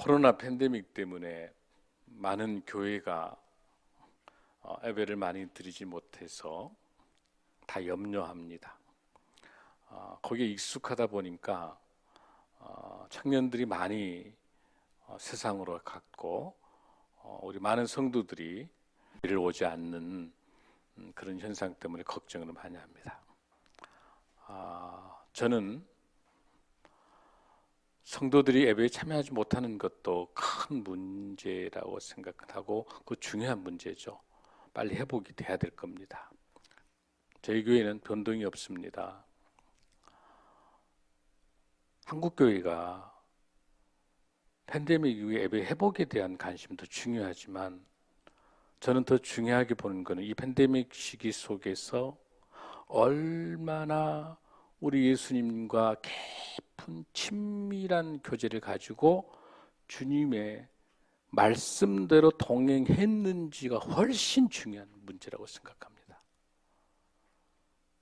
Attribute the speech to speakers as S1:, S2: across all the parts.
S1: 코로나 팬데믹 때문에 많은 교회가 예배를 많이 드리지 못해서 다 염려합니다. 거기에 익숙하다 보니까 청년들이 많이 세상으로 갔고 우리 많은 성도들이 예배를 오지 않는 그런 현상 때문에 걱정을 많이 합니다. 저는 성도들이 예배에 참여하지 못하는 것도 큰 문제라고 생각하고 그 중요한 문제죠. 빨리 회복이 돼야 될 겁니다. 저희 교회는 변동이 없습니다. 한국 교회가 팬데믹 이후에 예배 회복에 대한 관심도 중요하지만 저는 더 중요하게 보는 것은 이 팬데믹 시기 속에서 얼마나 우리 예수님과 깊은 친밀한 교제를 가지고 주님의 말씀대로 동행했는지가 훨씬 중요한 문제라고 생각합니다.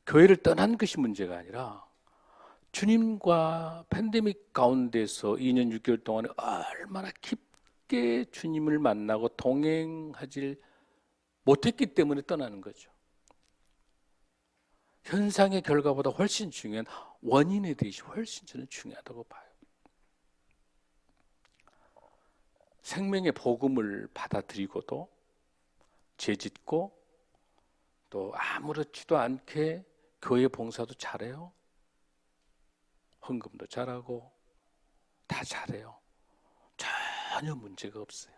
S1: 교회를 떠난 것이 문제가 아니라 주님과 팬데믹 가운데서 2년 6개월 동안에 얼마나 깊게 주님을 만나고 동행하지 못했기 때문에 떠나는 거죠. 현상의 결과보다 훨씬 중요한 원인에 대해서 훨씬 저는 중요하다고 봐요. 생명의 복음을 받아들이고도 죄짓고 또 아무렇지도 않게 교회 봉사도 잘해요. 헌금도 잘하고 다 잘해요. 전혀 문제가 없어요.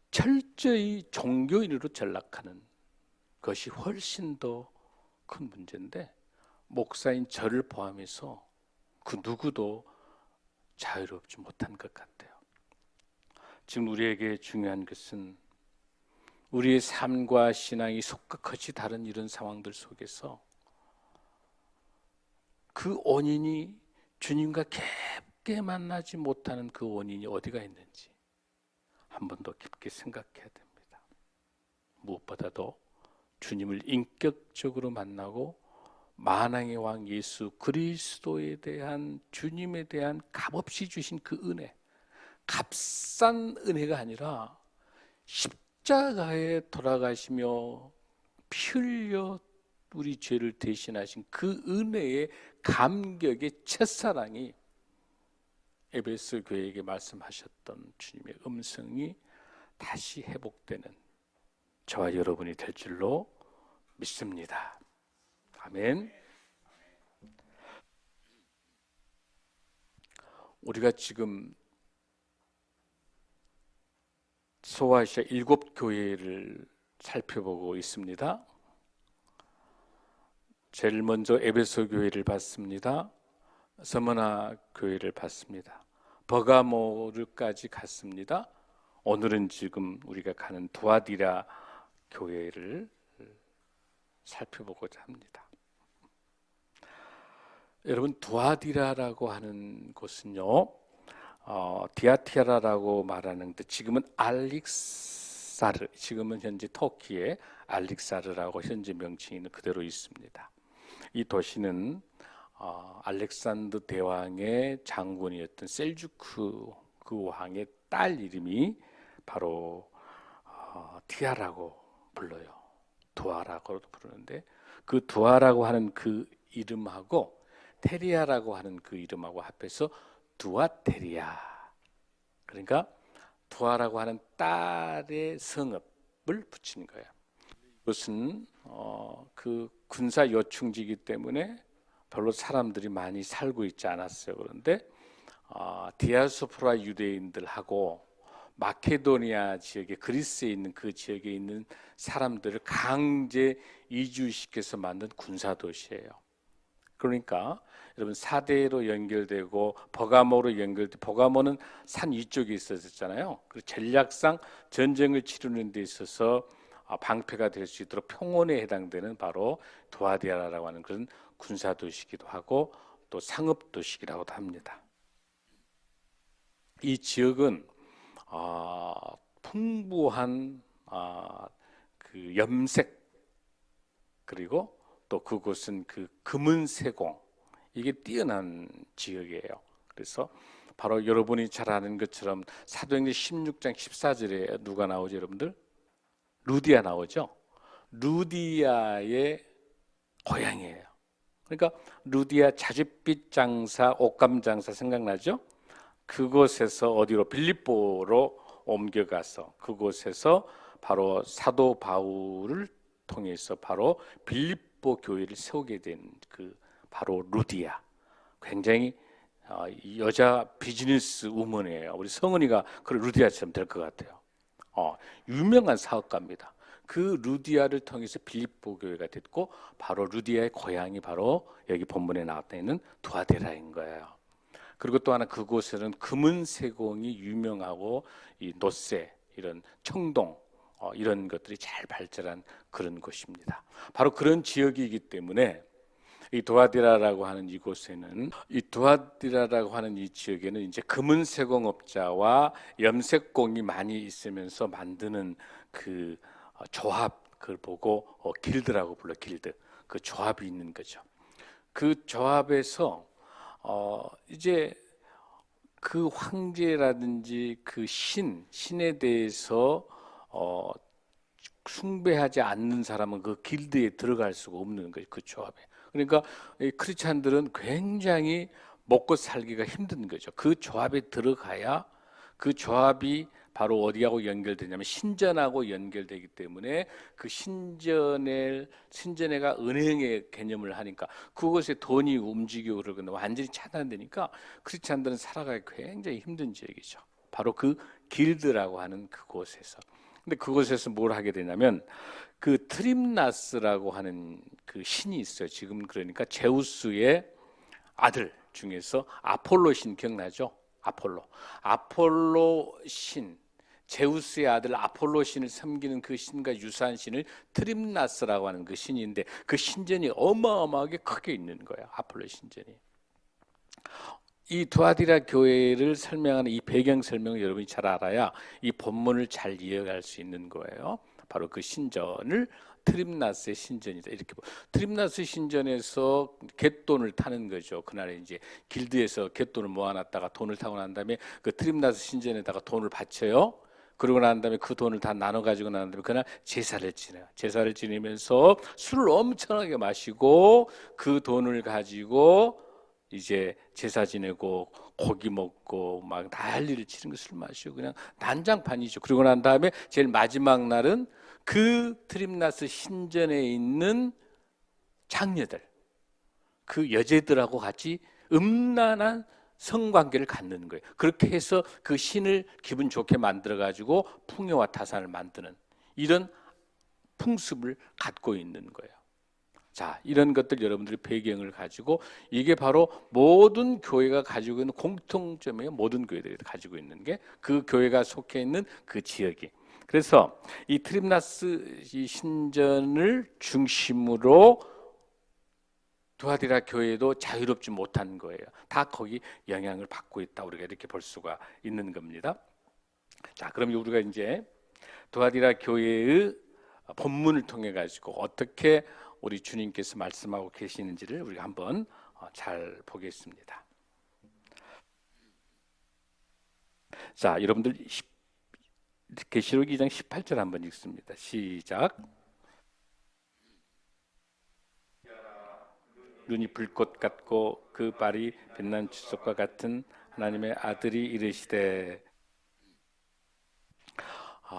S1: 철저히 종교인으로 전락하는 것이 훨씬 더 큰 문제인데 목사인 저를 포함해서 그 누구도 자유롭지 못한 것 같아요. 지금 우리에게 중요한 것은 우리의 삶과 신앙이 속극같이 다른 이런 상황들 속에서 그 원인이 주님과 깊게 만나지 못하는 그 원인이 어디가 있는지 한 번 더 깊게 생각해야 됩니다. 무엇보다도 주님을 인격적으로 만나고 만왕의 왕 예수 그리스도에 대한 주님에 대한 값없이 주신 그 은혜, 값싼 은혜가 아니라 십자가에 돌아가시며 피 흘려 우리 죄를 대신하신 그 은혜의 감격의 첫사랑이 에베소 교회에게 말씀하셨던 주님의 음성이 다시 회복되는 저와 여러분이 될 줄로 믿습니다. 아멘. 우리가 지금 소아시아 7교회를 살펴보고 있습니다. 제일 먼저 에베소 교회를 봤습니다. 서머나 교회를 봤습니다. 버가모르까지 갔습니다. 오늘은 지금 우리가 가는 두아디라 교회를 살펴보고자 합니다. 여러분, 두아디라라고 하는 곳은요, 디아티라라고 말하는데 지금은 알릭사르, 지금은 현재 터키의 알릭사르라고 현재 명칭이 그대로 있습니다. 이 도시는 알렉산더 대왕의 장군이었던 셀주크 그 왕의 딸 이름이 바로 티아라고 불러요. 두아라고도 부르는데 그 두아라고 하는 그 이름하고 테리아라고 하는 그 이름하고 합해서 두아테리아. 그러니까 두아라고 하는 딸의 성읍을 붙인 거예요. 이것은 그 군사 요충지이기 때문에 별로 사람들이 많이 살고 있지 않았어요. 그런데 디아스포라 유대인들하고 마케도니아 지역에 그리스에 있는 그 지역에 있는 사람들을 강제 이주시켜서 만든 군사 도시예요. 그러니까 여러분 사대로 연결되고 버가모로 연결되고 버가모는 산 위쪽에 있었잖아요. 그 전략상 전쟁을 치르는 데 있어서 방패가 될 수 있도록 평원에 해당되는 바로 두아디라라고 하는 그런 군사 도시이기도 하고 또 상업 도시이기도 합니다. 이 지역은 풍부한 그 염색 그리고 또 그곳은 그 금은세공 이게 뛰어난 지역이에요. 그래서 바로 여러분이 잘 아는 것처럼 사도행전 16장 14절에 누가 나오죠, 여러분들? 루디아 나오죠. 루디아의 고향이에요. 그러니까 루디아 자줏빛 장사, 옷감 장사 생각나죠? 그곳에서 어디로 빌립보로 옮겨가서 그곳에서 바로 사도 바울을 통해서 바로 빌립보 교회를 세우게 된 그 바로 루디아. 굉장히 여자 비즈니스 우먼이에요. 우리 성은이가 그 루디아처럼 될 것 같아요. 유명한 사업가입니다. 그 루디아를 통해서 빌립보 교회가 됐고 바로 루디아의 고향이 바로 여기 본문에 나왔다 있는 두아디라인 거예요. 그리고 또 하나 그곳에는 금은 세공이 유명하고 이 노쇠 이런 청동 이런 것들이 잘 발달한 그런 곳입니다. 바로 그런 지역이기 때문에 이 두아디라라고 하는 이곳에는 이 두아디라라고 하는 이 지역에는 이제 금은 세공업자와 염색공이 많이 있으면서 만드는 그 조합 그걸 보고 길드라고 불러 길드 그 조합이 있는 거죠. 그 조합에서 이제 그 황제라든지 그 신에 대해서 숭배하지 않는 사람은 그 길드에 들어갈 수가 없는 거예요. 그 조합에. 그러니까 이 크리스찬들은 굉장히 먹고 살기가 힘든 거죠. 그 조합에 들어가야 그 조합이 바로 어디하고 연결되냐면 신전하고 연결되기 때문에 그 신전회가 은행의 개념을 하니까 그곳에 돈이 움직이고 그러거나 완전히 차단되니까 크리스찬들은 살아가기 굉장히 힘든 지역이죠. 바로 그 길드라고 하는 그곳에서. 근데 그곳에서 뭘 하게 되냐면 그 트림나스라고 하는 그 신이 있어요. 지금 그러니까 제우스의 아들 중에서 아폴로 신 기억나죠? 아폴로 신, 제우스의 아들 아폴로 신을 섬기는 그 신과 유사한 신을 트림나스라고 하는 그 신인데 그 신전이 어마어마하게 크게 있는 거예요. 아폴로 신전이. 이 두아디라 교회를 설명하는 이 배경 설명을 여러분이 잘 알아야 이 본문을 잘 이해할 수 있는 거예요. 바로 그 신전을 트림나스의 신전이다 이렇게. 트림나스 신전에서 갯돈을 타는 거죠. 그날에 이제 길드에서 갯돈을 모아놨다가 돈을 타고 난 다음에 그 트림나스 신전에다가 돈을 바쳐요. 그러고 난 다음에 그 돈을 다 나눠 가지고 난 다음에 그날 제사를 지내요. 제사를 지내면서 술을 엄청나게 마시고 그 돈을 가지고 이제 제사 지내고 고기 먹고 막 난리를 치는 거 술 마시고 그냥 난장판이죠. 그러고 난 다음에 제일 마지막 날은 그 트림나스 신전에 있는 장녀들, 그 여제들하고 같이 음란한 성관계를 갖는 거예요. 그렇게 해서 그 신을 기분 좋게 만들어 가지고 풍요와 타산을 만드는 이런 풍습을 갖고 있는 거예요. 자, 이런 것들 여러분들이 배경을 가지고 이게 바로 모든 교회가 가지고 있는 공통점이에요. 모든 교회들이 가지고 있는 게 그 교회가 속해 있는 그 지역이. 그래서 이 트림나스 이 신전을 중심으로 두아디라 교회도 자유롭지 못한 거예요. 다 거기 영향을 받고 있다. 우리가 이렇게 볼 수가 있는 겁니다. 자, 그럼 우리가 이제 두아디라 교회의 본문을 통해 가지고 어떻게 우리 주님께서 말씀하고 계시는지를 우리가 한번 잘 보겠습니다. 자, 여러분들 계시록 2장 18절 한번 읽습니다. 시작. 눈이 불꽃 같고 그 발이 빛난 주석과 같은 하나님의 아들이 이르시되.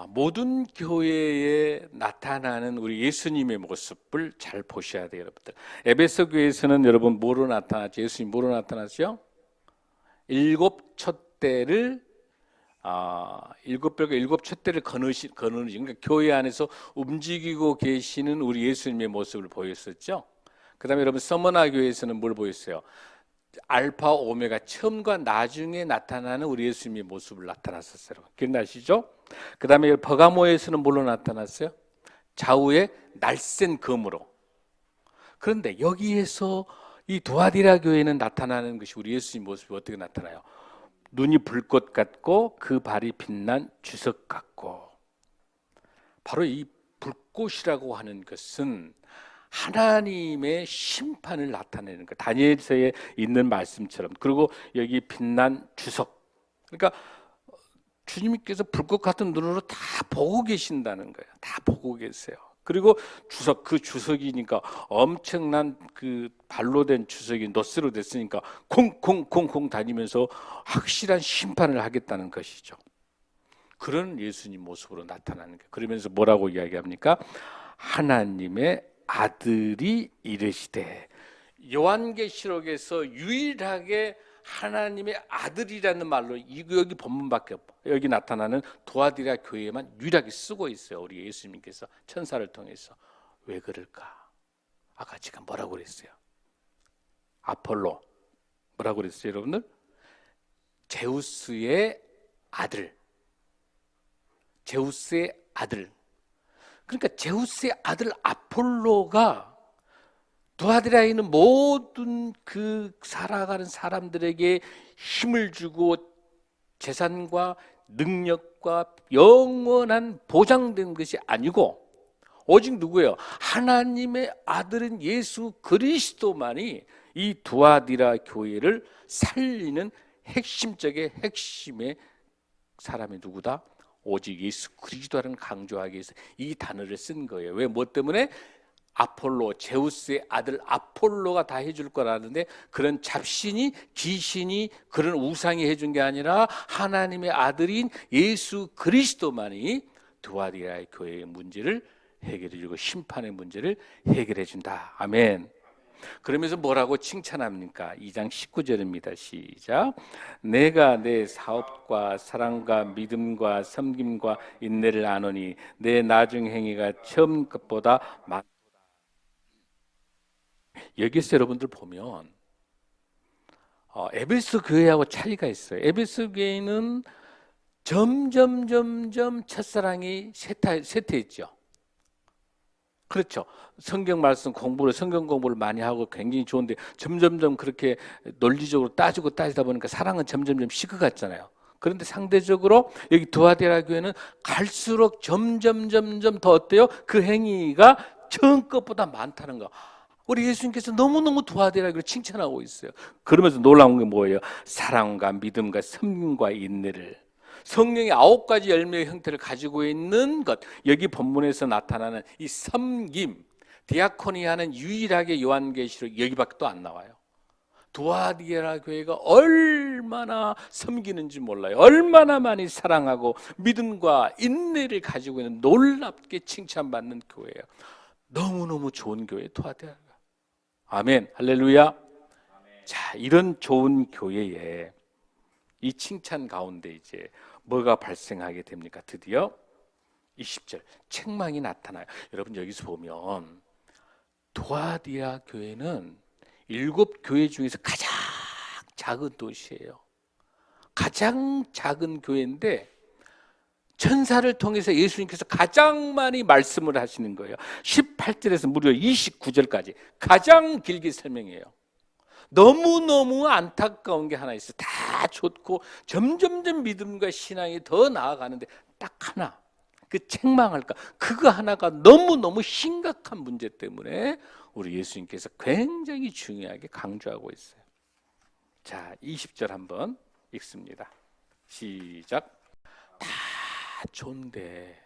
S1: 모든 교회에 나타나는 우리 예수님의 모습을 잘 보셔야 돼요, 여러분들. 에베소 교회에서는 여러분 뭐로 나타났죠? 예수님 뭐로 나타났죠? 일곱 촛대를 일곱 별과 일곱 촛대를 거느신 그러니까 교회 안에서 움직이고 계시는 우리 예수님의 모습을 보였었죠. 그다음에 여러분 서머나 교회에서는 뭘 보였어요? 알파 오메가 처음과 나중에 나타나는 우리 예수님의 모습을 나타났었어요. 기억나시죠? 그 다음에 버가모에서는 뭘로 나타났어요? 좌우에 날쌘 검으로. 그런데 여기에서 이 두아디라 교회는 나타나는 것이 우리 예수님 모습이 어떻게 나타나요? 눈이 불꽃 같고 그 발이 빛난 주석 같고. 바로 이 불꽃이라고 하는 것은 하나님의 심판을 나타내는 거예요. 다니엘서에 있는 말씀처럼. 그리고 여기 빛난 주석. 그러니까 주님께서 불꽃 같은 눈으로 다 보고 계신다는 거예요. 다 보고 계세요. 그리고 주석, 그 주석이니까 엄청난 그 발로 된 주석이 놋으로 됐으니까 콩콩콩콩 다니면서 확실한 심판을 하겠다는 것이죠. 그런 예수님 모습으로 나타나는 거예요. 그러면서 뭐라고 이야기합니까? 하나님의 아들이 이르시되. 요한계시록에서 유일하게 하나님의 아들이라는 말로 여기 본문밖에 없고 여기 나타나는 두아디라 교회에만 유일하게 쓰고 있어요. 우리 예수님께서 천사를 통해서. 왜 그럴까? 아까 제가 뭐라고 그랬어요? 아폴로 뭐라고 그랬어요, 여러분들? 제우스의 아들. 제우스의 아들. 그러니까 제우스의 아들 아폴로가 두아디라에 있는 모든 그 살아가는 사람들에게 힘을 주고 재산과 능력과 영원한 보장된 것이 아니고 오직 누구예요? 하나님의 아들은 예수 그리스도만이 이 두아디라 교회를 살리는 핵심적인 핵심의 사람이 누구다? 오직 예수 그리스도라는 강조하기 위해서 이 단어를 쓴 거예요. 왜? 뭐 때문에? 아폴로, 제우스의 아들 아폴로가 다 해줄 거라는데 그런 잡신이, 귀신이, 그런 우상이 해준 게 아니라 하나님의 아들인 예수 그리스도만이 두아디라의 교회의 문제를 해결해 주고 심판의 문제를 해결해 준다. 아멘. 그러면서 뭐라고 칭찬합니까? 2장 19절입니다. 시작. 내가 내 사업과 사랑과 믿음과 섬김과 인내를 아노니 내 나중 행위가 처음 것보다 많다. 여기서 여러분들 보면 에베소 교회하고 차이가 있어요. 에베소 교회는 점점 첫사랑이 쇠퇴했죠. 그렇죠. 성경 말씀 공부를, 성경 공부를 많이 하고 굉장히 좋은데 점점 그렇게 논리적으로 따지다 보니까 사랑은 점점 식어갔잖아요. 그런데 상대적으로 여기 두아디라 교회는 갈수록 점점 더 어때요? 그 행위가 처음 것보다 많다는 거. 우리 예수님께서 너무너무 두아디라 교회를 칭찬하고 있어요. 그러면서 놀라운 게 뭐예요? 사랑과 믿음과 섬김과 인내를. 성령의 9가지 열매의 형태를 가지고 있는 것, 여기 본문에서 나타나는 이 섬김, 디아코니아는 유일하게 요한계시록 여기밖에 또 안 나와요. 두아디라 교회가 얼마나 섬기는지 몰라요. 얼마나 많이 사랑하고 믿음과 인내를 가지고 있는 놀랍게 칭찬받는 교회예요. 너무너무 좋은 교회 두아디라. 아멘, 할렐루야. 아멘. 자, 이런 좋은 교회에 이 칭찬 가운데 이제 뭐가 발생하게 됩니까? 드디어 20절 책망이 나타나요. 여러분 여기서 보면 두아디라 교회는 7교회 중에서 가장 작은 도시예요. 가장 작은 교회인데 천사를 통해서 예수님께서 가장 많이 말씀을 하시는 거예요. 18절에서 무려 29절까지 가장 길게 설명해요. 너무너무 안타까운 게 하나 있어요. 다 좋고 점점 믿음과 신앙이 더 나아가는데 딱 하나, 그 책망할까, 그거 하나가 너무너무 심각한 문제 때문에 우리 예수님께서 굉장히 중요하게 강조하고 있어요. 자, 20절 한번 읽습니다. 시작. 다 좋은데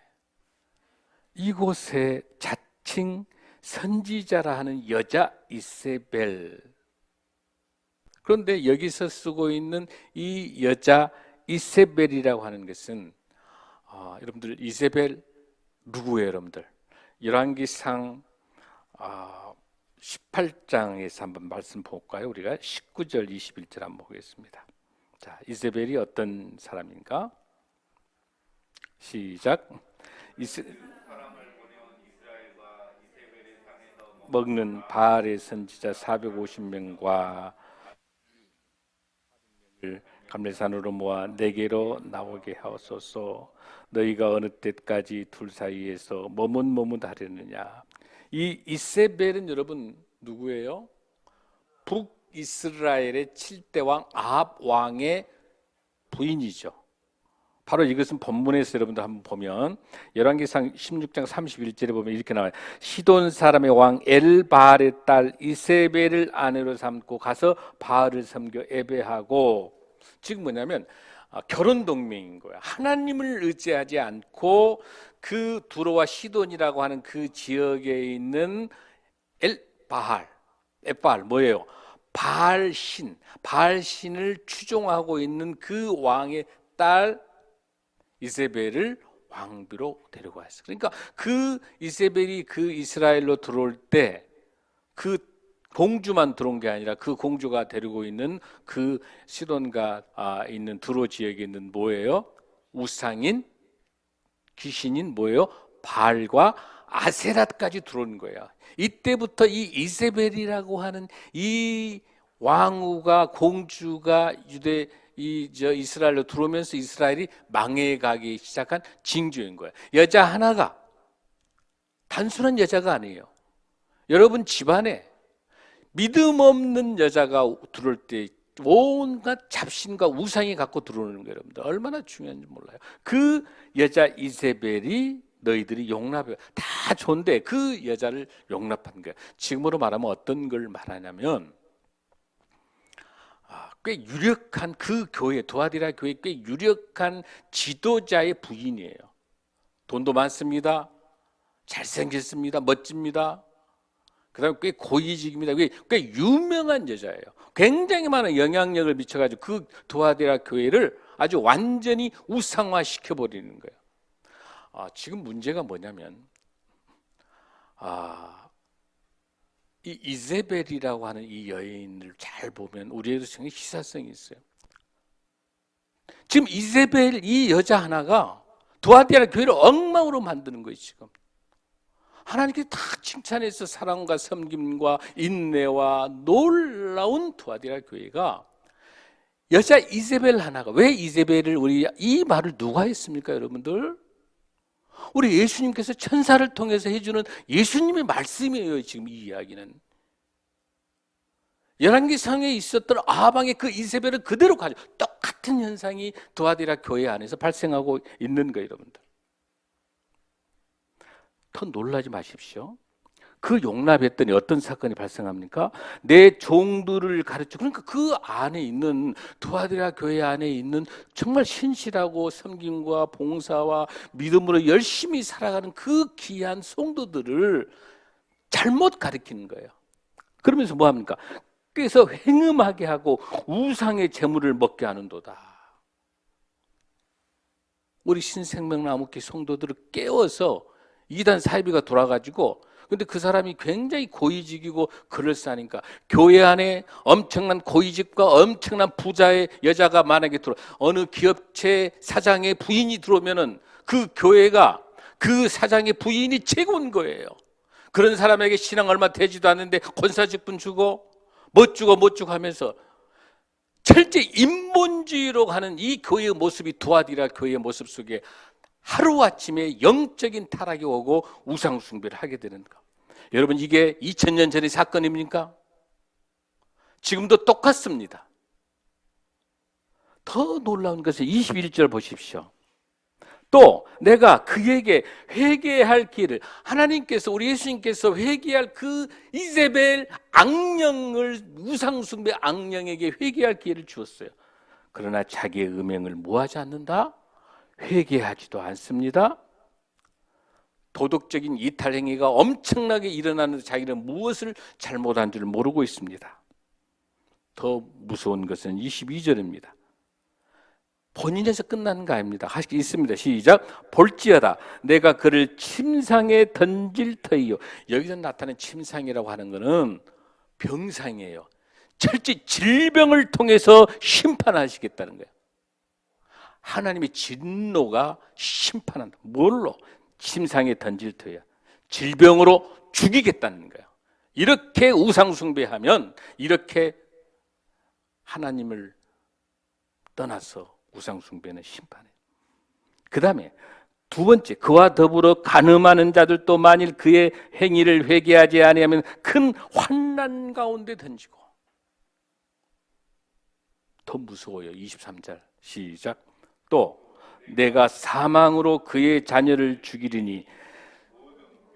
S1: 이곳에 자칭 선지자라 하는 여자 이세벨, 그런데 여기서 쓰고 있는 이 여자 이세벨이라고 하는 것은 여러분들 이세벨 누구예요, 여러분들? 열왕기상 18장에서 한번 말씀 볼까요? 우리가 19절 21절 한번 보겠습니다. 자, 이세벨이 어떤 사람인가? 시작. 먹는 바알의 선지자 450명과 감례산으로 모아 내게로 나오게 하옵소서. 너희가 어느 때까지 둘 사이에서 머뭇하려느냐. 이 이세벨은 여러분 누구예요? 북이스라엘의 7대 왕 아합 왕의 부인이죠. 바로 이것은 본문에서 여러분들 한번 보면 열왕기상 16장 31절에 보면 이렇게 나와요. 시돈 사람의 왕 엘바알의 딸 이세벨을 아내로 삼고 가서 바알을 섬겨 예배하고, 지금 뭐냐면 결혼 동맹인 거야. 하나님을 의지하지 않고 그 두로와 시돈이라고 하는 그 지역에 있는 엘바알 뭐예요? 바알신을 추종하고 있는 그 왕의 딸 이세벨을 왕비로 데리고 왔어요. 그러니까 그 이세벨이 그 이스라엘로 들어올 때 그 공주만 들어온 게 아니라 그 공주가 데리고 있는 그 시돈가 있는 두로 지역에 있는 뭐예요? 우상인 귀신인 뭐예요? 바알과 아세라까지 들어온 거예요. 이때부터 이 이세벨이라고 하는 이 왕후가 공주가 이스라엘로 들어오면서 이스라엘이 망해가기 시작한 징조인 거예요. 여자 하나가 단순한 여자가 아니에요. 여러분 집안에 믿음 없는 여자가 들어올 때 온갖 잡신과 우상이 갖고 들어오는 거예요. 여러분들 얼마나 중요한지 몰라요. 그 여자 이세벨이 너희들이 용납해, 다 좋은데 그 여자를 용납한 거예요. 지금으로 말하면 어떤 걸 말하냐면 꽤 유력한 그 교회, 두아디라 교회 꽤 유력한 지도자의 부인이에요. 돈도 많습니다. 잘생겼습니다. 멋집니다. 그 다음에 꽤 고위직입니다. 꽤 유명한 여자예요. 굉장히 많은 영향력을 미쳐가지고 그 두아디라 교회를 아주 완전히 우상화 시켜버리는 거예요. 지금 문제가 뭐냐면 이 이세벨이라고 하는 이 여인을 잘 보면 우리의 생에 희사성이 있어요. 지금 이세벨 이 여자 하나가 두아디라 교회를 엉망으로 만드는 거예요. 지금 하나님께 다 칭찬해서 사랑과 섬김과 인내와 놀라운 두아디라 교회가 여자 이세벨 하나가, 왜 이세벨을 이 말을 누가 했습니까, 여러분들? 우리 예수님께서 천사를 통해서 해주는 예수님의 말씀이에요. 지금 이 이야기는 열왕기상에 있었던 아방의 그 이세벨을 그대로 가져, 똑같은 현상이 두아디라 교회 안에서 발생하고 있는 거예요. 여러분들 더 놀라지 마십시오. 그 용납했더니 어떤 사건이 발생합니까? 내 종들을 가르쳐, 그러니까 그 안에 있는 두아디라 교회 안에 있는 정말 신실하고 섬김과 봉사와 믿음으로 열심히 살아가는 그 귀한 성도들을 잘못 가르치는 거예요. 그러면서 뭐 합니까? 그래서 행음하게 하고 우상의 재물을 먹게 하는도다. 우리 신생명나무교 성도들을 깨워서 이단 사이비가 돌아가지고, 근데 그 사람이 굉장히 고위직이고 그럴싸하니까 교회 안에 엄청난 고위직과 엄청난 부자의 여자가 만약에 어느 기업체 사장의 부인이 들어오면은 그 교회가 그 사장의 부인이 최고인 거예요. 그런 사람에게 신앙 얼마 되지도 않는데 권사직분 주고 못 주고 하면서 철저히 인본주의로 가는 이 교회의 모습이 두아디라 교회의 모습 속에 하루아침에 영적인 타락이 오고 우상 숭배를 하게 되는 것. 여러분 이게 2000년 전의 사건입니까? 지금도 똑같습니다. 더 놀라운 것은 21절 보십시오. 또 내가 그에게 회개할 기회를, 하나님께서 우리 예수님께서 회개할 그 이세벨 악령을, 우상 숭배 악령에게 회개할 기회를 주었어요. 그러나 자기의 음행을 뭐하지 않는다? 회개하지도 않습니다. 도덕적인 이탈 행위가 엄청나게 일어나는데 자기는 무엇을 잘못한 줄 모르고 있습니다. 더 무서운 것은 22절입니다. 본인에서 끝나는 거 아닙니다. 하시 있습니다. 시작. 볼지어다 내가 그를 침상에 던질 터이요. 여기서 나타낸 침상이라고 하는 것은 병상이에요. 철저히 질병을 통해서 심판하시겠다는 거예요. 하나님의 진노가 심판한다. 뭘로? 침상에 던질 터야. 질병으로 죽이겠다는 거예요. 이렇게 우상숭배하면, 이렇게 하나님을 떠나서 우상숭배는 심판해. 그 다음에 두 번째, 그와 더불어 간음하는 자들도 만일 그의 행위를 회개하지 아니하면 큰 환난 가운데 던지고. 더 무서워요. 23절 시작. 또 내가 사망으로 그의 자녀를 죽이리니.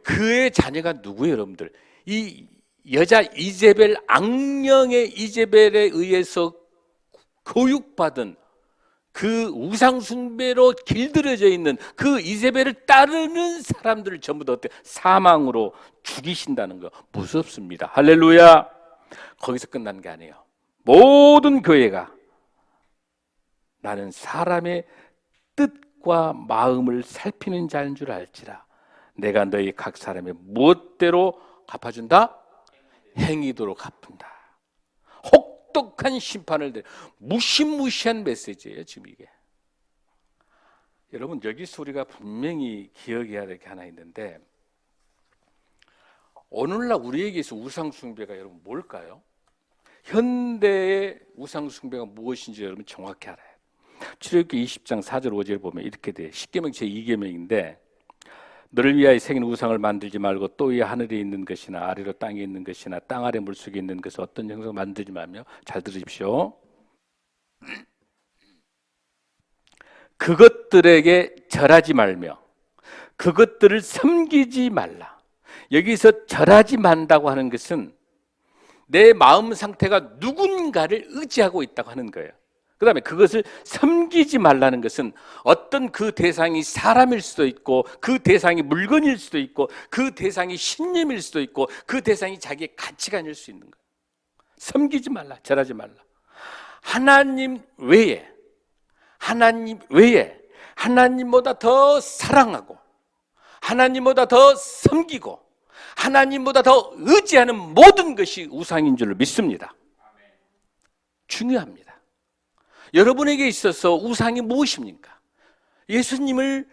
S1: 그의 자녀가 누구예요, 여러분들? 이 여자 이제벨, 악령의 이제벨에 의해서 교육받은 그 우상숭배로 길들여져 있는 그 이세벨을 따르는 사람들을 전부 다 어때? 사망으로 죽이신다는 거 무섭습니다. 할렐루야. 거기서 끝난 게 아니에요. 모든 교회가 나는 사람의 뜻과 마음을 살피는 자인 줄 알지라. 내가 너희 각 사람의 무엇대로 갚아준다? 행위도로 갚은다. 혹독한 심판을 무시무시한 메시지예요, 지금 이게. 여러분, 여기서 우리가 분명히 기억해야 될 게 하나 있는데, 오늘날 우리에게 있어 우상숭배가 여러분 뭘까요? 현대의 우상숭배가 무엇인지 여러분 정확히 알아요. 출애굽기 20장 4절 5절 보면 이렇게 돼요. 십계명 제2계명인데, 너를 위하여 새긴 우상을 만들지 말고 또 위에 하늘에 있는 것이나 아래로 땅에 있는 것이나 땅 아래 물속에 있는 것을 어떤 형상 만들지 말며, 잘 들으십시오. 그것들에게 절하지 말며 그것들을 섬기지 말라. 여기서 절하지 말다고 하는 것은 내 마음 상태가 누군가를 의지하고 있다고 하는 거예요. 그 다음에 그것을 섬기지 말라는 것은 어떤 그 대상이 사람일 수도 있고, 그 대상이 물건일 수도 있고, 그 대상이 신념일 수도 있고, 그 대상이 자기의 가치관일 수 있는 거예요. 섬기지 말라, 절하지 말라. 하나님 외에 하나님보다 더 사랑하고, 하나님보다 더 섬기고, 하나님보다 더 의지하는 모든 것이 우상인 줄 믿습니다. 중요합니다. 여러분에게 있어서 우상이 무엇입니까? 예수님을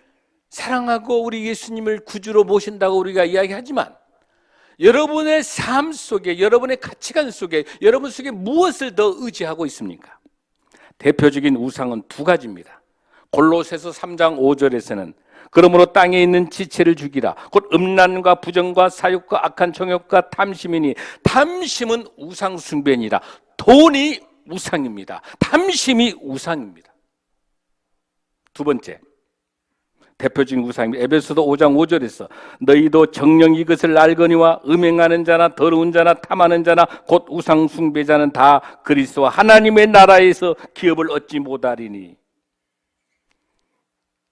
S1: 사랑하고 우리 예수님을 구주로 모신다고 우리가 이야기하지만, 여러분의 삶 속에, 여러분의 가치관 속에, 여러분 속에 무엇을 더 의지하고 있습니까? 대표적인 우상은 두 가지입니다. 골로새서 3장 5절에서는 그러므로 땅에 있는 지체를 죽이라. 곧 음란과 부정과 사욕과 악한 정욕과 탐심이니 탐심은 우상 숭배니라. 돈이 우상입니다. 탐심이 우상입니다. 두 번째, 대표적인 우상입니다. 에베소서 5장 5절에서 너희도 정녕 이것을 알거니와 음행하는 자나 더러운 자나 탐하는 자나 곧 우상 숭배자는 다 그리스도와 하나님의 나라에서 기업을 얻지 못하리니.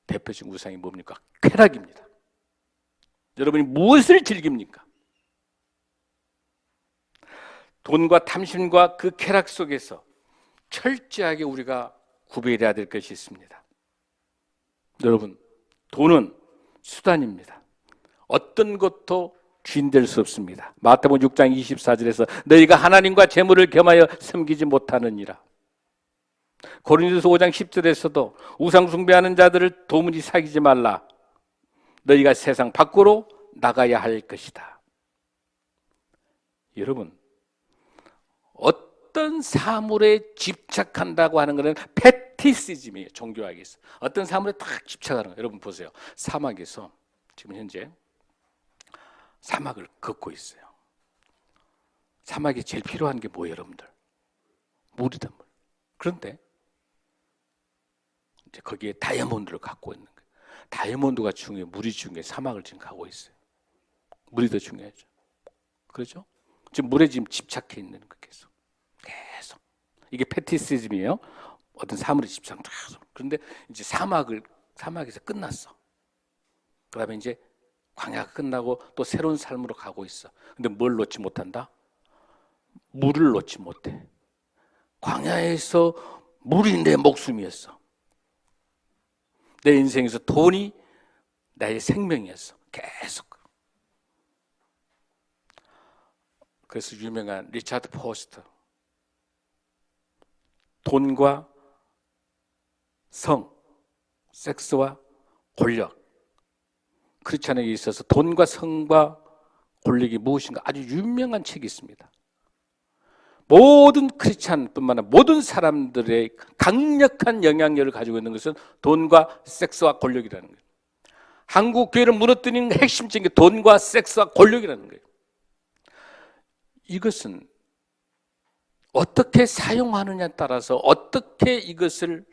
S1: 대표적인 우상이 뭡니까? 쾌락입니다. 여러분이 무엇을 즐깁니까? 돈과 탐심과 그 쾌락 속에서 철저하게 우리가 구별해야 될 것이 있습니다. 여러분, 돈은 수단입니다. 어떤 것도 주인 될 수 없습니다. 마태복음 6장 24절에서 너희가 하나님과 재물을 겸하여 섬기지 못하느니라. 고린도서 5장 10절에서도 우상 숭배하는 자들을 도무지 사귀지 말라. 너희가 세상 밖으로 나가야 할 것이다. 여러분, 어떤 사물에 집착한다고 하는 것은 패티시즘이에요. 종교학에서 어떤 사물에 딱 집착하는 거예요. 여러분 보세요. 사막에서 지금 현재 사막을 걷고 있어요. 사막에 제일 필요한 게 뭐예요, 여러분들? 물이다, 물. 그런데 이제 거기에 다이아몬드를 갖고 있는 거예요. 다이아몬드가 중요해요. 물이 중요해요. 사막을 지금 가고 있어요. 물이 더 중요하죠. 그렇죠? 지금 물에 지금 집착해 있는 거 계속. 이게 패티시즘이에요. 어떤 사물에 집착. 그런데 이제 사막에서 끝났어. 그다음에 이제 광야가 끝나고 또 새로운 삶으로 가고 있어. 근데 뭘 놓지 못한다? 물을 놓지 못해. 광야에서 물이 내 목숨이었어. 내 인생에서 돈이 나의 생명이었어. 계속. 그래서 유명한 리차드 포스터, 돈과 성, 섹스와 권력, 크리스찬에게 있어서 돈과 성과 권력이 무엇인가 아주 유명한 책이 있습니다. 모든 크리스찬뿐만 아니라 모든 사람들의 강력한 영향력을 가지고 있는 것은 돈과 섹스와 권력이라는 거예요. 한국 교회를 무너뜨리는 핵심적인 게 돈과 섹스와 권력이라는 거예요. 이것은 어떻게 사용하느냐에 따라서 어떻게 이것을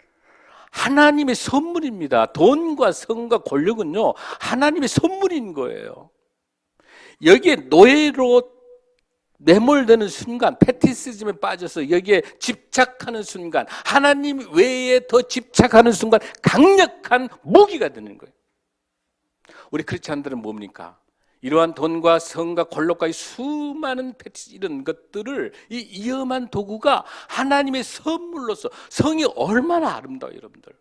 S1: 하나님의 선물입니다. 돈과 성과 권력은요, 하나님의 선물인 거예요. 여기에 노예로 매몰되는 순간, 패티시즘에 빠져서 여기에 집착하는 순간, 하나님 외에 더 집착하는 순간 강력한 무기가 되는 거예요. 우리 크리스찬들은 뭡니까? 이러한 돈과 성과 권력과의 수많은 패티시 이런 것들을 이 위험한 도구가 하나님의 선물로서, 성이 얼마나 아름다워요, 여러분들.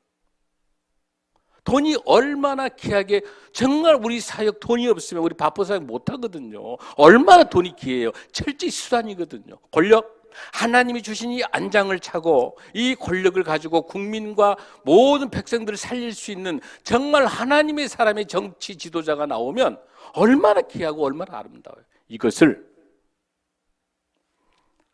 S1: 돈이 얼마나 귀하게, 정말 우리 사역 돈이 없으면 우리 바쁜 사역 못 하거든요. 얼마나 돈이 귀해요. 철저히 수단이거든요. 권력, 하나님이 주신 이 안장을 차고 이 권력을 가지고 국민과 모든 백성들을 살릴 수 있는 정말 하나님의 사람의 정치 지도자가 나오면 얼마나 귀하고 얼마나 아름다워요. 이것을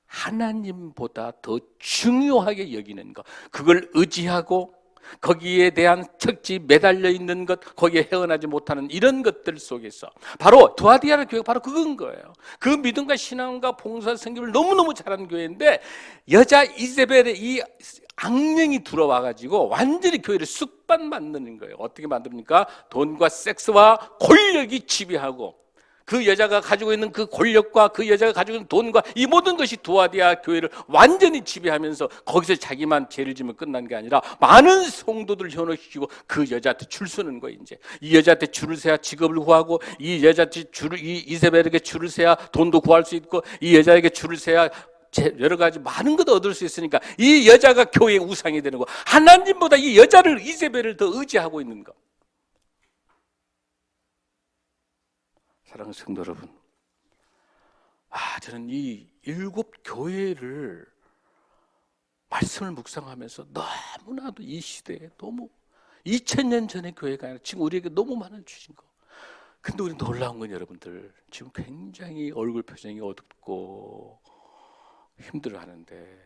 S1: 하나님보다 더 중요하게 여기는 것, 그걸 의지하고 거기에 대한 척지 매달려 있는 것, 거기에 헤어나지 못하는 이런 것들 속에서 바로 두아디아라 교회가 바로 그건 거예요. 그 믿음과 신앙과 봉사 선교를 너무너무 잘하는 교회인데, 여자 이세벨의 이 악령이 들어와가지고 완전히 교회를 쑥반 만드는 거예요. 어떻게 만듭니까? 돈과 섹스와 권력이 지배하고, 그 여자가 가지고 있는 그 권력과 그 여자가 가지고 있는 돈과 이 모든 것이 두아디아 교회를 완전히 지배하면서 거기서 자기만 죄를 지면 끝난 게 아니라 많은 성도들을 현혹시키고 그 여자한테 줄 서는 거예요. 이제 이 여자한테 줄을 서야 직업을 구하고, 이 여자한테 이 이세벨에게 줄을 서야 돈도 구할 수 있고, 이 여자에게 줄을 서야 여러 가지 많은 것도 얻을 수 있으니까 이 여자가 교회의 우상이 되는 거, 하나님보다 이 여자를, 이세벨을 더 의지하고 있는 거. 사랑하는 성도 여러분, 저는 이 7교회를 말씀을 묵상하면서 너무나도 이 시대에 너무 2000년 전의 교회가 아니라 지금 우리에게 너무 많은 주신 거. 근데 우리 놀라운 건 여러분들, 지금 굉장히 얼굴 표정이 어둡고 힘들어하는데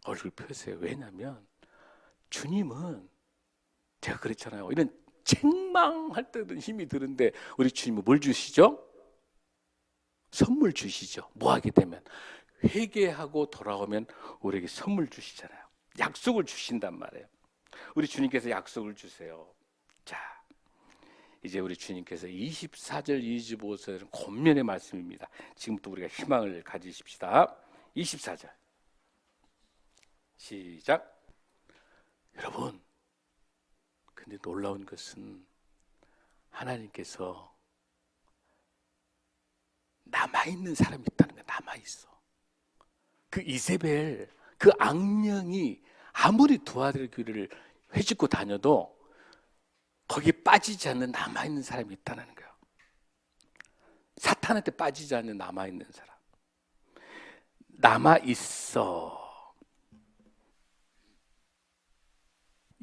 S1: 얼굴 펴세요. 왜냐하면 주님은, 제가 그랬잖아요, 이런 책망할 때도 힘이 드는데 우리 주님은 뭘 주시죠? 선물 주시죠. 뭐 하게 되면, 회개하고 돌아오면 우리에게 선물 주시잖아요. 약속을 주신단 말이에요. 우리 주님께서 약속을 주세요. 자, 이제 우리 주님께서 24절 25절은 권면의 말씀입니다. 지금부터 우리가 희망을 가지십시다. 24절 시작. 여러분, 근데 놀라운 것은 하나님께서 남아있는 사람이 있다는 거야. 남아있어. 그 이세벨, 그 악령이 아무리 두아디아 교회를 회집고 다녀도 거기에 빠지지 않는 남아있는 사람이 있다는 거야. 사탄한테 빠지지 않는 남아있는 사람. 남아있어.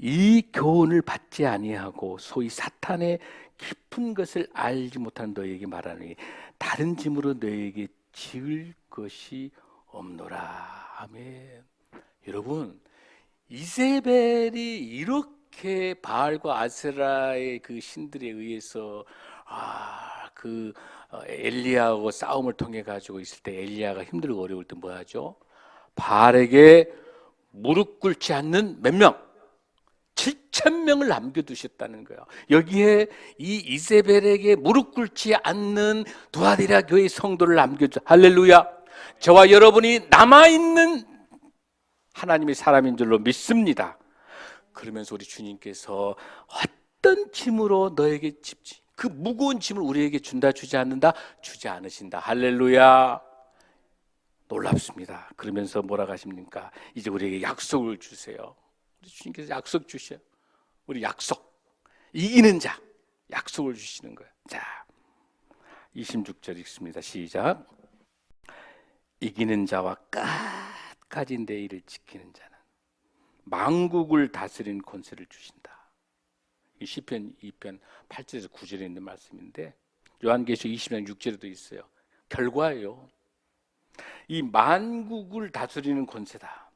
S1: 이 교훈을 받지 아니하고 소위 사탄의 깊은 것을 알지 못한 너에게 말하니 다른 짐으로 너에게 지을 것이 없노라. 아멘. 여러분, 이세벨이 이렇게 바알과 아세라의 그 신들에 의해서 엘리야하고 싸움을 통해 가지고 있을 때, 엘리야가 힘들고 어려울 때 뭐 하죠? 바알에게 무릎 꿇지 않는 몇 명? 7,000명을 남겨두셨다는 거예요. 여기에 이 이세벨에게 무릎 꿇지 않는 두아디라 교회의 성도를 남겨주. 할렐루야. 저와 여러분이 남아있는 하나님의 사람인 줄로 믿습니다. 그러면서 우리 주님께서 어떤 짐으로 너에게 집지, 그 무거운 짐을 우리에게 준다, 주지 않는다? 주지 않으신다. 할렐루야. 놀랍습니다. 그러면서 뭐라고 하십니까? 이제 우리에게 약속을 주세요. 우리 주님께서 약속 주셔요. 우리 약속, 이기는 자 약속을 주시는 거예요. 자, 26절 읽습니다. 시작. 이기는 자와 끝까지 내 일을 지키는 자는 만국을 다스리는 권세를 주신다. 이 시편 2편 8절에서 9절에 있는 말씀인데, 요한계시록 20장 6절에도 있어요. 결과예요. 이 만국을 다스리는 권세다.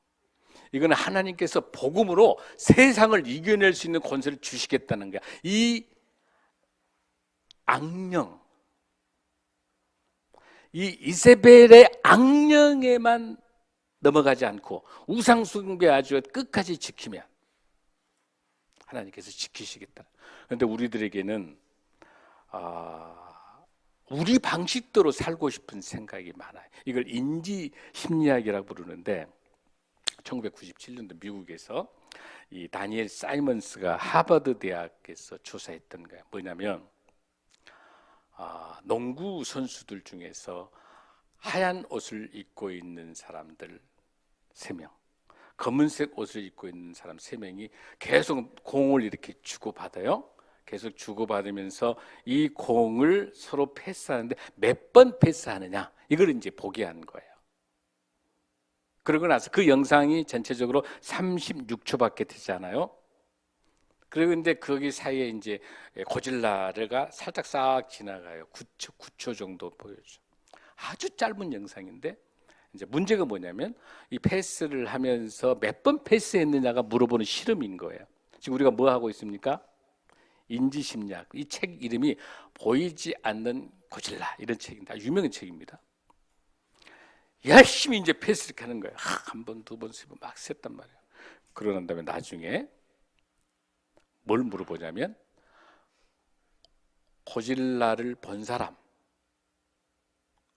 S1: 이거는 하나님께서 복음으로 세상을 이겨낼 수 있는 권세를 주시겠다는 거야. 이 악령, 이 이세벨의 악령에만 넘어가지 않고 우상 숭배 아주 끝까지 지키면 하나님께서 지키시겠다. 그런데 우리들에게는 우리 방식대로 살고 싶은 생각이 많아요. 이걸 인지 심리학이라고 부르는데 1997년도 미국에서 이 다니엘 사이먼스가 하버드 대학에서 조사했던 거예요. 뭐냐면 농구 선수들 중에서 하얀 옷을 입고 있는 사람들 3명, 검은색 옷을 입고 있는 사람 3명이 계속 공을 이렇게 주고받아요. 계속 주고받으면서 이 공을 서로 패스하는데 몇 번 패스하느냐, 이걸 이제 보게 한 거예요. 그러고 나서 그 영상이 전체적으로 36초밖에 되지 않아요. 그리고 이제 거기 사이에 이제 고질라가 살짝 싹 지나가요. 9초 정도 보여줘. 아주 짧은 영상인데 이제 문제가 뭐냐면 이 패스를 하면서 몇 번 패스했느냐가 물어보는 실험인 거예요. 지금 우리가 뭐 하고 있습니까? 인지심리학. 이 책 이름이 보이지 않는 고질라, 이런 책입니다. 유명한 책입니다. 열심히 이제 패스를 하는 거예요. 한 번, 두 번, 세 번 막 셌단 말이에요. 그러고 난 다음에 나중에 뭘 물어보냐면 고질라를 본 사람.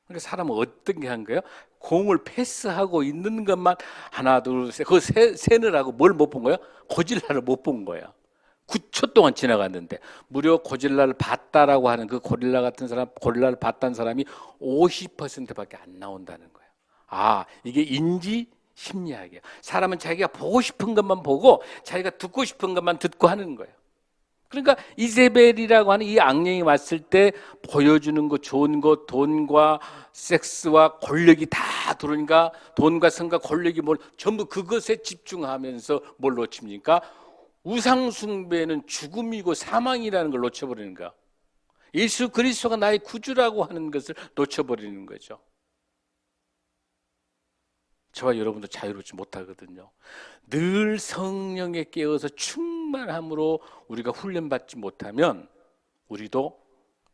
S1: 그러니까 사람은 어떤 게 한 거예요? 공을 패스하고 있는 것만 하나, 둘, 셋. 그거 세느라고 뭘 못 본 거예요? 고질라를 못 본 거예요. 9초 동안 지나갔는데 무려 고질라를 봤다라고 하는 그 고릴라 같은 사람, 고릴라를 봤다는 사람이 50%밖에 안 나온다는 거예요. 이게 인지 심리학이에요. 사람은 자기가 보고 싶은 것만 보고 자기가 듣고 싶은 것만 듣고 하는 거예요. 그러니까 이세벨이라고 하는 이 악령이 왔을 때 보여주는 거, 좋은 거, 돈과 섹스와 권력이 다 들어오니까 돈과 성과 권력이 전부 그것에 집중하면서 뭘 놓칩니까? 우상 숭배는 죽음이고 사망이라는 걸 놓쳐버리는 거야. 예수 그리스도가 나의 구주라고 하는 것을 놓쳐버리는 거죠. 저와 여러분도 자유롭지 못하거든요. 늘 성령에 깨어서 충만함으로 우리가 훈련받지 못하면 우리도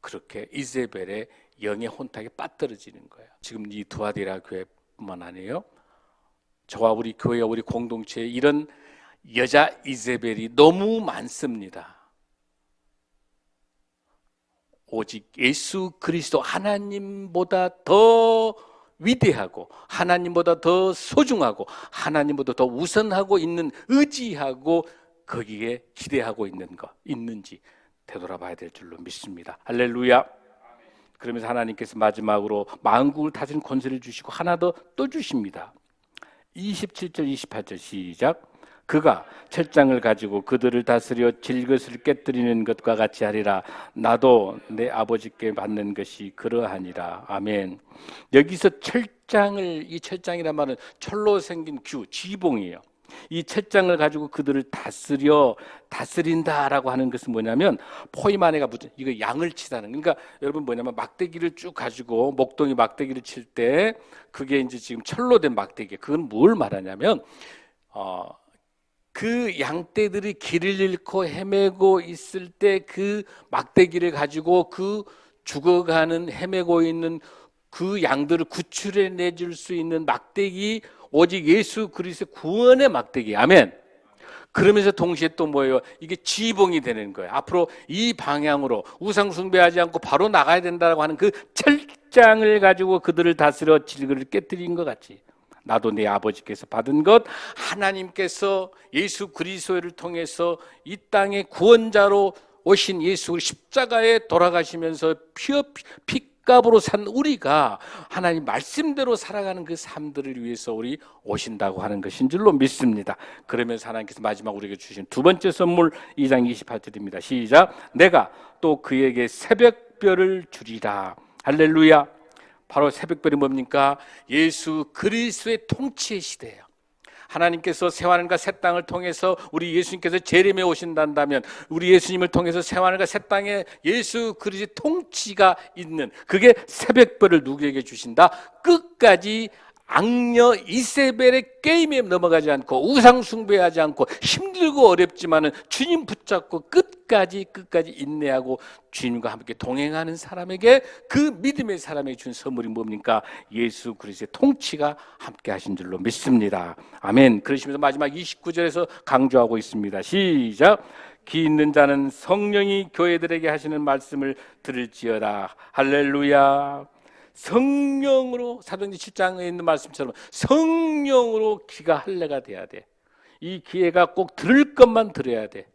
S1: 그렇게 이세벨의 영의 혼탁에 빠뜨려지는 거예요. 지금 이 두아디라 교회뿐만 아니에요. 저와 우리 교회와 우리 공동체에 이런 여자 이세벨이 너무 많습니다. 오직 예수 그리스도 하나님보다 더 위대하고 하나님보다 더 소중하고 하나님보다 더 우선하고 있는, 의지하고 거기에 기대하고 있는 것 있는지 되돌아봐야 될 줄로 믿습니다. 할렐루야. 그러면서 하나님께서 마지막으로 만국을 다스리는 권세를 주시고 하나 더 또 주십니다. 27절 28절 시작. 그가 철장을 가지고 그들을 다스려 질것을 깨뜨리는 것과 같이 하리라. 나도 내 아버지께 받는 것이 그러하니라. 아멘. 여기서 철장을, 이 철장이란 말은 철로 생긴 규, 지붕이에요. 이 철장을 가지고 그들을 다스린다라고 하는 것은 뭐냐면 포이마네가 이거 양을 치다는, 그러니까 여러분 뭐냐면 막대기를 쭉 가지고 목동이 막대기를 칠 때 그게 이제 지금 철로 된 막대기, 그건 뭘 말하냐면 그 양떼들이 길을 잃고 헤매고 있을 때 그 막대기를 가지고 그 죽어가는, 헤매고 있는 그 양들을 구출해 내줄 수 있는 막대기, 오직 예수 그리스도의 구원의 막대기. 아멘. 그러면서 동시에 또 뭐예요? 이게 지붕이 되는 거예요. 앞으로 이 방향으로 우상 숭배하지 않고 바로 나가야 된다고 하는 그 철장을 가지고 그들을 다스려 질그를 깨뜨린 것 같이 나도 내 아버지께서 받은 것, 하나님께서 예수 그리스도를 통해서 이 땅의 구원자로 오신 예수, 십자가에 돌아가시면서 핏값으로 산 우리가 하나님 말씀대로 살아가는 그 삶들을 위해서 우리 오신다고 하는 것인 줄로 믿습니다. 그러면서 하나님께서 마지막 우리에게 주신 두 번째 선물 2장 28절입니다. 시작. 내가 또 그에게 새벽별을 주리라. 할렐루야. 바로 새벽별이 뭡니까? 예수 그리스도의 통치의 시대예요. 하나님께서 새하늘과 새 땅을 통해서 우리 예수님께서 재림에 오신다면 우리 예수님을 통해서 새하늘과 새 땅에 예수 그리스도의 통치가 있는, 그게 새벽별을 누구에게 주신다? 끝까지 악녀 이세벨의 게임에 넘어가지 않고 우상 숭배하지 않고 힘들고 어렵지만은 주님 붙잡고 끝까지 인내하고 주님과 함께 동행하는 사람에게, 그 믿음의 사람에게 준 선물이 뭡니까? 예수 그리스도의 통치가 함께 하신 줄로 믿습니다. 아멘. 그러시면서 마지막 29절에서 강조하고 있습니다. 시작. 기 있는 자는 성령이 교회들에게 하시는 말씀을 들을지어다. 할렐루야. 성령으로, 사도행전 7장에 있는 말씀처럼 성령으로 귀가 할례가 돼야 돼. 이 귀가 꼭 들을 것만 들어야 돼.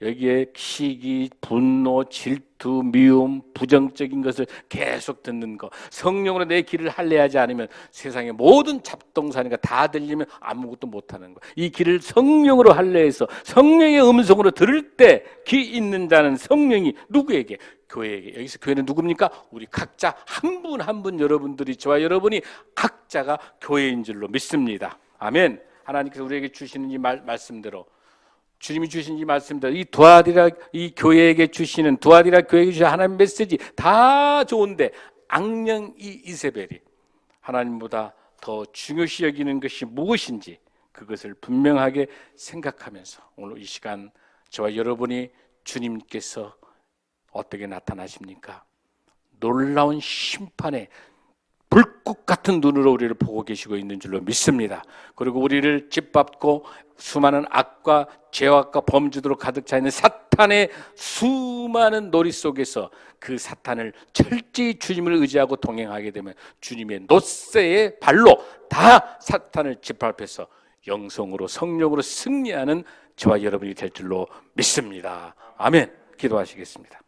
S1: 여기에 시기, 분노, 질투, 미움, 부정적인 것을 계속 듣는 것, 성령으로 내 귀를 할례하지 않으면 세상의 모든 잡동사니까 다 들리면 아무것도 못하는 것. 이 귀를 성령으로 할례해서 성령의 음성으로 들을 때 귀 있는 자는 성령이 누구에게? 교회에게. 여기서 교회는 누굽니까? 우리 각자 한 분 한 분, 여러분들이, 저와 여러분이 각자가 교회인 줄로 믿습니다. 아멘. 하나님께서 우리에게 주시는 이 말씀대로, 주님이 주신 이 말씀대로 이 두아디라, 이 교회에게 주시는, 두아디라 교회에게 주시는 하나님 메시지 다 좋은데 악령 이 이세벨이 하나님보다 더 중요시 여기는 것이 무엇인지 그것을 분명하게 생각하면서 오늘 이 시간 저와 여러분이 주님께서 어떻게 나타나십니까? 놀라운 심판의 불꽃 같은 눈으로 우리를 보고 계시고 있는 줄로 믿습니다. 그리고 우리를 짓밟고 수많은 악과 죄악과 범죄로 가득 차 있는 사탄의 수많은 놀이 속에서 그 사탄을 철저히 주님을 의지하고 동행하게 되면 주님의 노새의 발로 다 사탄을 짓밟혀서 영성으로, 성령으로 승리하는 저와 여러분이 될 줄로 믿습니다. 아멘. 기도하시겠습니다.